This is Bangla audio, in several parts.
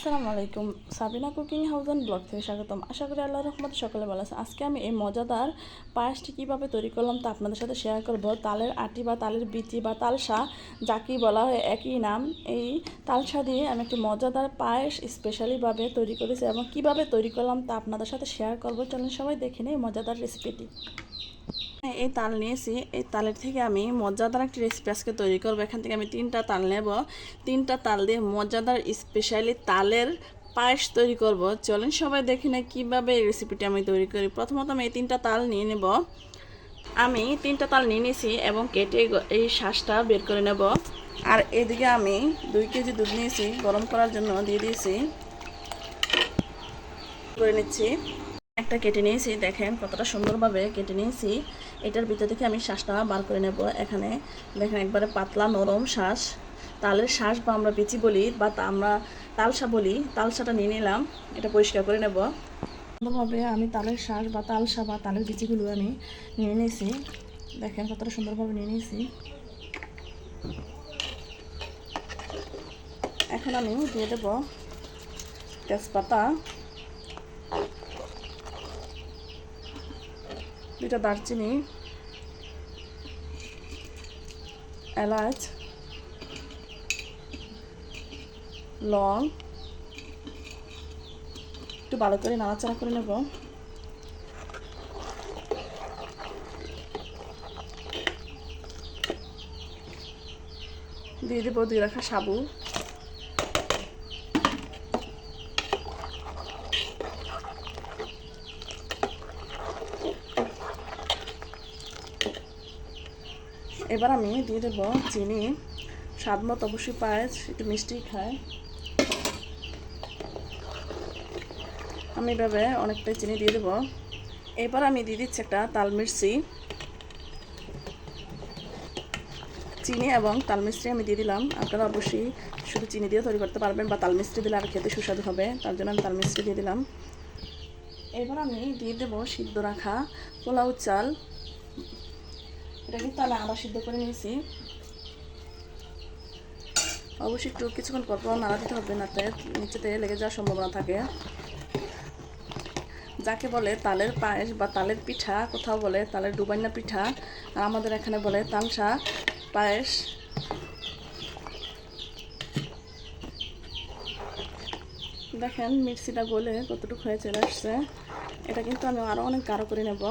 আসসালামু আলাইকুম। Sabina cooking house and blog থেকে স্বাগতম। আশা করি আল্লাহর রহমতে সকলে ভালো আছে। আজকে আমি এই মজাদার পায়েসটি কীভাবে তৈরি করলাম তা আপনাদের সাথে শেয়ার করব। তালের আটি বা তালের বিচি বা তালসা যাকেই বলা হয় একই নাম। এই তালসা দিয়ে আমি একটি মজাদার পায়েস স্পেশালিভাবে তৈরি করেছি এবং কীভাবে তৈরি করলাম তা আপনাদের সাথে শেয়ার করবো। চলেন সবাই দেখে নিই মজাদার রেসিপিটি। এই তাল নিয়েছি, এই তালের থেকে আমি মজাদার একটি রেসিপি আজকে তৈরি করবো। এখান থেকে আমি 3টা তাল নেব, 3টা তাল দিয়ে মজাদার স্পেশালি তালের পায়েস তৈরি করব। চলেন সবাই দেখি না কীভাবে এই রেসিপিটি আমি তৈরি করি। প্রথমত আমি এই 3টা তাল নিয়ে নেব। আমি 3টা তাল নিয়ে নিয়েছি এবং কেটে এই শাঁসটা বের করে নেব। আর এদিকে আমি 2 কেজি দুধ নিয়েছি, গরম করার জন্য দিয়ে দিয়েছি, করে নিচ্ছি। একটা কেটে নিয়েছি, দেখেন কতটা সুন্দরভাবে কেটে নিয়েছি। এটার ভিতর থেকে আমি শ্বাসটা বার করে নেব। এখানে দেখেন একবারে পাতলা নরম শ্বাস, তালের শ্বাস বা আমরা বিচি বলি বা আমরা তালসা বলি, তালসাটা নিয়ে নিলাম। এটা পরিষ্কার করে নেব। সুন্দরভাবে আমি তালের শ্বাস বা তালসা বা তালের বিচিগুলো আমি নিয়ে নিয়েছি। দেখেন কতটা সুন্দরভাবে নিয়ে নিয়েছি। এখন আমি দিয়ে দেব তেজপাতা, 2টা দারচিনি, এলাচ, লং, একটু ভালো করে নাড়াচাড়া করে নেব। দিয়ে দেবো 2 রাখা সাবু, এবার আমি দিয়ে দেবো চিনি, স্বাদ মতো, অবশ্যই পায়েস একটু মিষ্টি খায়। আমি এভাবে অনেকটাই চিনি দিয়ে দেবো। এবার আমি দিয়ে দিচ্ছি একটা তালমির্চি, চিনি এবং তালমিস্ত্রি আমি দিয়ে দিলাম। আপনারা অবশ্যই শুধু চিনি দিয়ে তৈরি করতে পারবেন বা তালমিস্ত্রি দিলে আর খেতে সুস্বাদু হবে, তার জন্য আমি তালমিস্ত্রি দিয়ে দিলাম। এবার আমি দিয়ে দেবো সিদ্ধ রাখা পোলাও চাল। এটা কিন্তু আমি আবার সিদ্ধ করে নিয়েছি। অবশ্যই একটু কিছুক্ষণ পর পর নাড়া দিতে হবে, নাতে নিচেতে লেগে যাওয়ার সম্ভাবনা থাকে। যাকে বলে তালের পায়েস বা তালের পিঠা, কোথাও বলে তালের ডুবাইনা পিঠা, আর আমাদের এখানে বলে তালসা পায়েস। দেখেন মিক্সিটা গলে কতটুকু হয়ে চলে আসছে। এটা কিন্তু আমি আরও অনেক গাঢ় করে নেব।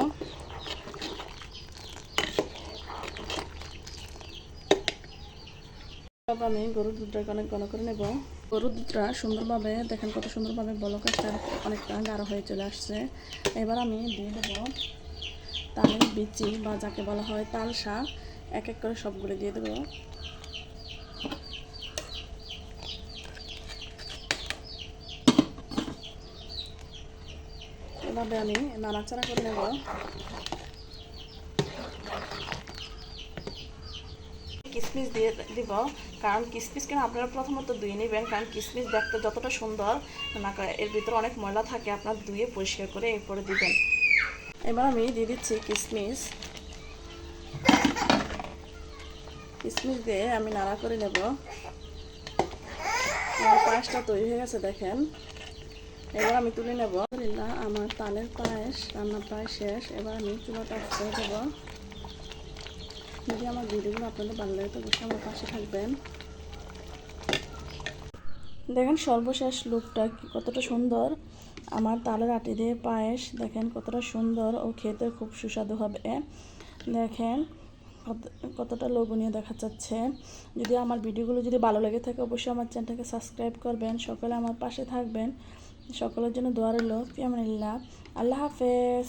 আমি গরুর দুধটাকে অনেক ঘন করে নেব। গরুর দুধটা সুন্দরভাবে দেখেন কত সুন্দরভাবে বলক আসছে, অনেকটা গাঢ় হয়ে চলে আসছে। এবার আমি দিয়ে দেবো তালের বিচি বা যাকে বলা হয় তালসা, এক এক করে সবগুলো দিয়ে দেবো। এভাবে আমি নাড়াচাড়া করে নেব। কিশমিশ দিয়ে দিব, কারণ কিশমিশ কেন আপনারা প্রথমত ধুয়ে নেবেন, কারণ কিশমিশ দেখতে যতটা সুন্দর না এর ভিতরে অনেক ময়লা থাকে, আপনার ধুয়ে পরিষ্কার করে এরপরে দিবেন। এবার আমি দিয়ে দিচ্ছি কিশমিশ, কিশমিশ দিয়ে আমি নাড়া করে নেব। আমার পায়েসটা তৈরি হয়ে গেছে দেখেন। এবার আমি তুলে নেব। আলহামদুলিল্লাহ আমার তালের পায়েস রান্না প্রায় শেষ। এবার আমি চুলাটা অফ করে দেবো। যদি আমার ভিডিওগুলো আপনাদের ভালো লাগে তো অবশ্যই আমার পাশে থাকবেন। দেখেন সর্বশেষ লুকটা কতটা সুন্দর। আমার তালের আটি দিয়ে পায়েস দেখেন কতটা সুন্দর ও খেতে খুব সুস্বাদু হবে। দেখেন কতটা লোভনীয় দেখা যাচ্ছে। যদি আমার ভিডিওগুলো যদি ভালো লেগে থাকে অবশ্যই আমার চ্যানেলটাকে সাবস্ক্রাইব করবেন, সকলে আমার পাশে থাকবেন। সকলের জন্য দোয়া রইল। ফি আমানিল্লাহ। আল্লাহ হাফেজ।